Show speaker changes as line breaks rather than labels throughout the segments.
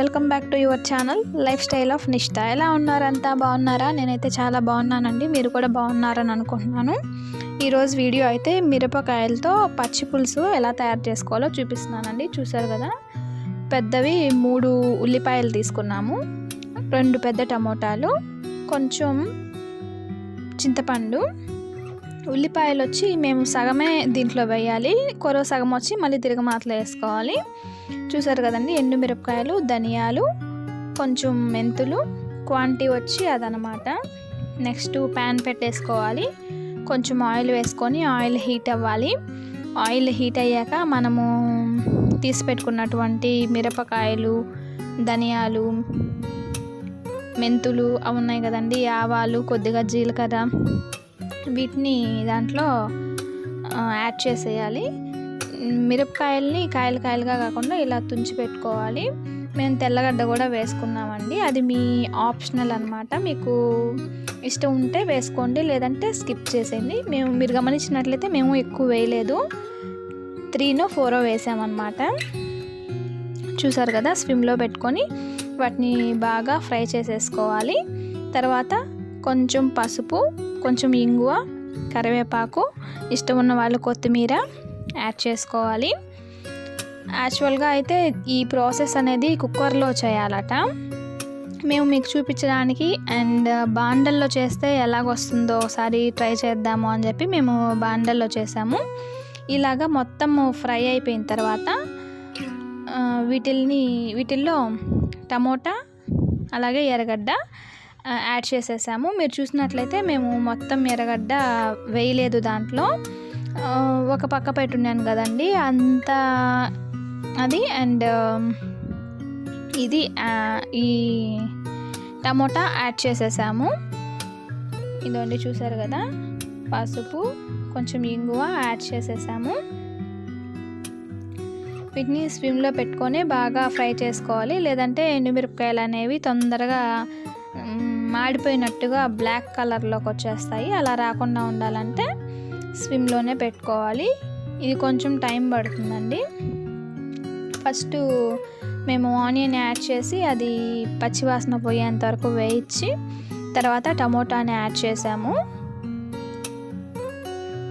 Welcome back to your channel life style of నిష్ఠ. ఎలా ఉన్నారంతా, బాగున్నారా? నేనైతే చాలా బాగున్నానండి, మీరు కూడా బాగున్నారని అనుకుంటున్నాను. ఈరోజు వీడియో అయితే మిరపకాయలతో పచ్చి పులుసు ఎలా తయారు చేసుకోవాలో చూపిస్తున్నానండి. చూసారు కదా, పెద్దవి 3 ఉల్లిపాయలు తీసుకున్నాము, 2 పెద్ద టమోటాలు, కొంచెం చింతపండు. ఉల్లిపాయలు వచ్చి మేము సగమే దీంట్లో వేయాలి, కొరవ సగం వచ్చి మళ్ళీ తిరగమాతలో వేసుకోవాలి. చూసారు కదండి, ఎండుమిరపకాయలు, ధనియాలు, కొంచెం మెంతులు, క్వాంటిటీ వచ్చి అదనమాట. నెక్స్ట్ ప్యాన్ పెట్టేసుకోవాలి, కొంచెం ఆయిల్ వేసుకొని ఆయిల్ హీట్ అవ్వాలి. ఆయిల్ హీట్ అయ్యాక మనము తీసి పెట్టుకున్నటువంటి మిరపకాయలు, ధనియాలు, మెంతులు అవి ఉన్నాయి కదండి, ఆవాలు, కొద్దిగా జీలకర్ర, వీటిని దాంట్లో యాడ్ చేసేయాలి. మిరపకాయల్ని కాయలుగా కాకుండా ఇలా తుంచి పెట్టుకోవాలి. మేము తెల్లగడ్డ కూడా వేసుకున్నామండి, అది మీ ఆప్షనల్ అనమాట. మీకు ఇష్టం ఉంటే వేసుకోండి, లేదంటే స్కిప్ చేసేయండి. మీరు గమనించినట్లయితే మేము ఎక్కువ వేయలేదు, 3 or 4 వేసామన్నమాట. చూసారు కదా, స్విమ్లో పెట్టుకొని వాటిని బాగా ఫ్రై చేసేసుకోవాలి. తర్వాత కొంచెం పసుపు, కొంచెం ఇంగువ, కరివేపాకు, ఇష్టం ఉన్న వాళ్ళు కొత్తిమీర యాడ్ చేసుకోవాలి. యాక్చువల్గా అయితే ఈ ప్రాసెస్ అనేది కుక్కర్లో చేయాలట. మేము మీకు చూపించడానికి అండ్ బాండల్లో చేస్తే ఎలాగొస్తుందో ఒకసారి ట్రై చేద్దాము అని చెప్పి మేము బాండల్లో చేసాము. ఇలాగా మొత్తం ఫ్రై అయిపోయిన తర్వాత వీటిల్లో టమోటా అలాగే ఎర్రగడ్డ యాడ్ చేసేసాము. మీరు చూసినట్లయితే మేము మొత్తం ఎర్రగడ్డ వేయలేదు దాంట్లో, ఒక పక్క పెట్టున్నాను కదండి అంత అది. అండ్ ఇది ఈ టమోటా యాడ్ చేసేసాము. ఇదండి, చూసారు కదా, పసుపు, కొంచెం ఇంగువ యాడ్ చేసేసాము. వీటిని స్విమ్లో పెట్టుకొని బాగా ఫ్రై చేసుకోవాలి, లేదంటే ఎండుమిరపకాయలు అనేవి తొందరగా మాడిపోయినట్టుగా బ్లాక్ కలర్లోకి వచ్చేస్తాయి. అలా రాకుండా ఉండాలంటే స్విమ్లోనే పెట్టుకోవాలి. ఇది కొంచెం టైం పడుతుందండి. ఫస్ట్ మేము ఆనియన్ యాడ్ చేసి అది పచ్చివాసన పోయేంత వరకు వేయించి తర్వాత టమోటాని యాడ్ చేసాము.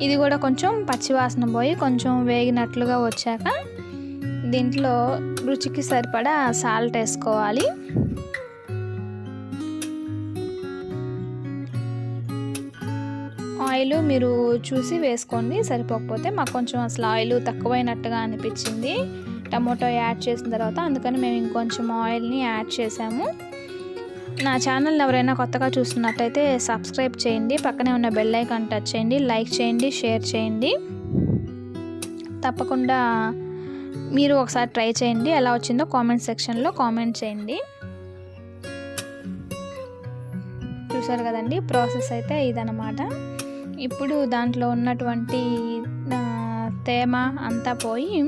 ఇది కూడా కొంచెం పచ్చివాసన పోయి కొంచెం వేగినట్లుగా వచ్చాక దీంట్లో రుచికి సరిపడా సాల్ట్ వేసుకోవాలి. ఆయిల్ మీరు చూసి వేసుకోండి, సరిపోకపోతే మాకు కొంచెం అసలు ఆయిల్ తక్కువైనట్టుగా అనిపించింది టమోటో యాడ్ చేసిన తర్వాత, అందుకని మేము ఇంకొంచెం ఆయిల్ని యాడ్ చేసాము. నా ఛానల్ ఎవరైనా కొత్తగా చూస్తున్నట్టయితే సబ్స్క్రైబ్ చేయండి, పక్కనే ఉన్న బెల్ ఐకాన్ టచ్ చేయండి, లైక్ చేయండి, షేర్ చేయండి. తప్పకుండా మీరు ఒకసారి ట్రై చేయండి, ఎలా వచ్చిందో కామెంట్ సెక్షన్లో కామెంట్ చేయండి. చూసారు కదండి, ప్రాసెస్ అయితే ఇదన్నమాట. ఇప్పుడు దాంట్లో ఉన్నటువంటి తేమ అంతా పోయి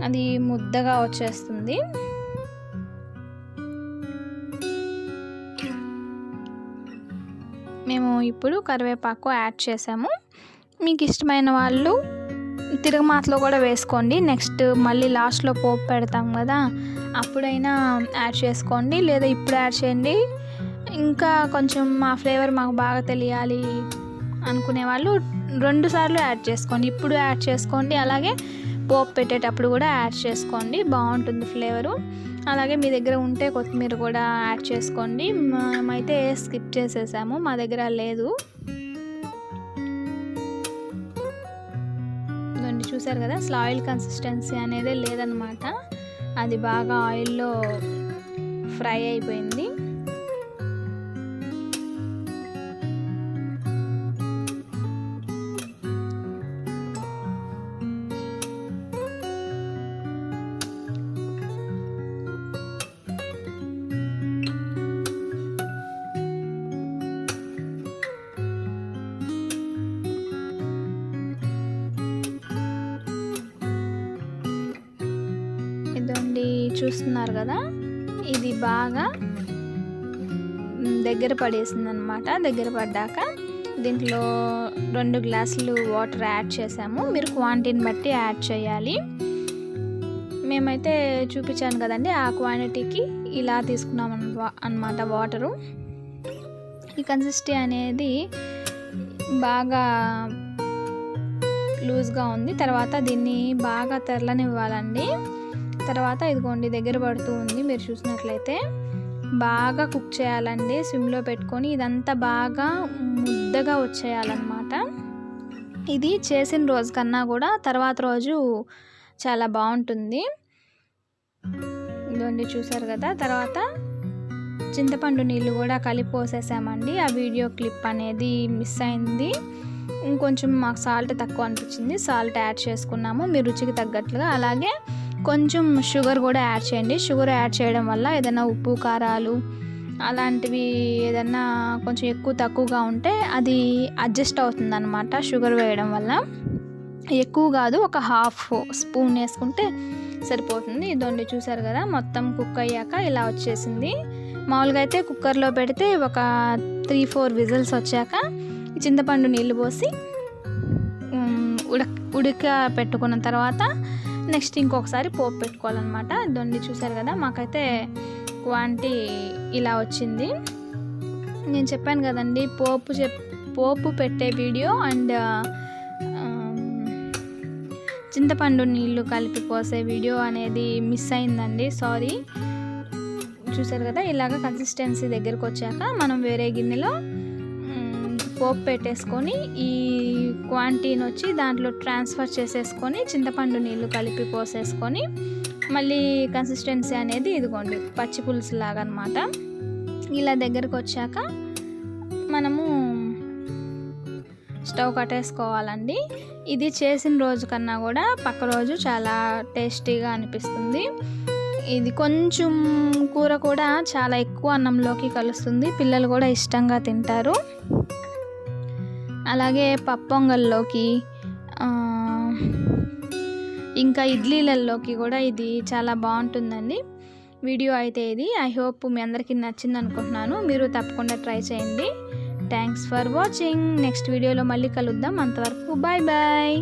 అది ముద్దగా వచ్చేస్తుంది. మేము ఇప్పుడు కరివేపాకు యాడ్ చేసాము. మీకు ఇష్టమైన వాళ్ళు తిరగమాతలో కూడా వేసుకోండి, నెక్స్ట్ మళ్ళీ లాస్ట్లో పోపు పెడతాం కదా అప్పుడైనా యాడ్ చేసుకోండి, లేదా ఇప్పుడు యాడ్ చేయండి. ఇంకా కొంచెం మా ఫ్లేవర్ మాకు బాగా తెలియాలి అనుకునే వాళ్ళు 2 సార్లు యాడ్ చేసుకోండి, ఇప్పుడు యాడ్ చేసుకోండి, అలాగే పోపు పెట్టేటప్పుడు కూడా యాడ్ చేసుకోండి, బాగుంటుంది ఫ్లేవరు. అలాగే మీ దగ్గర ఉంటే కొత్తిమీర కూడా యాడ్ చేసుకోండి. మేమైతే స్కిప్ చేసేసాము, మా దగ్గర లేదు. చూసారు కదా, అసలు ఆయిల్ కన్సిస్టెన్సీ అనేది లేదనమాట, అది బాగా ఆయిల్లో ఫ్రై అయిపోయింది. ఇదండి, చూస్తున్నారు కదా, ఇది బాగా దగ్గర పడేసింది అనమాట. దగ్గర పడ్డాక దీంట్లో 2 గ్లాసులు వాటర్ యాడ్ చేసాము. మీరు క్వాంటిటీని బట్టి యాడ్ చేయాలి. మేమైతే చూపించాను కదండి, ఆ క్వాంటిటీకి ఇలా తీసుకున్నాం అన్నమాట వాటరు. ఈ కన్సిస్టెన్సీ అనేది బాగా లూజ్గా ఉంది. తర్వాత దీన్ని బాగా తెరలనివ్వాలండి. తర్వాత ఇదిగోండి దగ్గర పడుతూ ఉంది, మీరు చూసినట్లయితే బాగా కుక్ చేయాలండి సిమ్లో పెట్టుకొని. ఇదంతా బాగా ముద్దగా వచ్చేయాలన్నమాట. ఇది చేసిన రోజు కన్నా కూడా తర్వాత రోజు చాలా బాగుంటుంది. ఇదిగోండి చూసారు కదా. తర్వాత చింతపండు నీళ్ళు కూడా కలిపి పోసేసామండి. ఆ వీడియో క్లిప్ అనేది మిస్ అయింది. ఇంకొంచెం మాకు సాల్ట్ తక్కువ అనిపించింది, సాల్ట్ యాడ్ చేసుకున్నాము మీ రుచికి తగ్గట్లుగా. అలాగే కొంచెం షుగర్ కూడా యాడ్ చేయండి. షుగర్ యాడ్ చేయడం వల్ల ఏదైనా ఉప్పు కారాలు అలాంటివి ఏదన్నా కొంచెం ఎక్కువ తక్కువగా ఉంటే అది అడ్జస్ట్ అవుతుంది అన్నమాట షుగర్ వేయడం వల్ల. ఎక్కువ కాదు, ఒక హాఫ్ స్పూన్ వేసుకుంటే సరిపోతుంది. ఇదండి చూసారు కదా, మొత్తం కుక్ అయ్యాక ఇలా వచ్చేసింది. మామూలుగా అయితే కుక్కర్లో పెడితే ఒక 3-4 విజిల్స్ వచ్చాక చింతపండు నీళ్ళు పోసి ఉడక పెట్టుకున్న తర్వాత నెక్స్ట్ ఇంకొకసారి పోపు పెట్టుకోవాలన్నమాట. ఇదండి చూసారు కదా, మాకైతే క్వాంటిటీ ఇలా వచ్చింది. నేను చెప్పాను కదండి, పోపు పెట్టే వీడియో అండ్ చింతపండు నీళ్ళు కలిపి పోసే వీడియో అనేది మిస్ అయిందండి, సారీ. చూసారు కదా, ఇలాగ కన్సిస్టెన్సీ దగ్గరకు వచ్చాక మనం వేరే గిన్నెలో పోపు పెట్టేసుకొని ఈ క్వాంటిటీని వచ్చి దాంట్లో ట్రాన్స్ఫర్ చేసేసుకొని చింతపండు నీళ్ళు కలిపి పోసేసుకొని మళ్ళీ కన్సిస్టెన్సీ అనేది ఇదిగోండి పచ్చి పులుసు లాగా అనమాట. ఇలా దగ్గరకు వచ్చాక మనము స్టవ్ కట్టేసుకోవాలండి. ఇది చేసిన రోజు కన్నా కూడా పక్క రోజు చాలా టేస్టీగా అనిపిస్తుంది. ఇది కొంచెం కూర కూడా చాలా ఎక్కువ అన్నంలోకి కలుస్తుంది, పిల్లలు కూడా ఇష్టంగా తింటారు. అలాగే పప్పొంగల్లోకి ఇంకా ఇడ్లీలలోకి కూడా ఇది చాలా బాగుంటుందండి. వీడియో అయితే ఇది, ఐ హోప్ మీ అందరికీ నచ్చింది అనుకుంటున్నాను. మీరు తప్పకుండా ట్రై చేయండి. Thanks for watching. నెక్స్ట్ వీడియోలో మళ్ళీ కలుద్దాం. అంతవరకు బాయ్ బాయ్.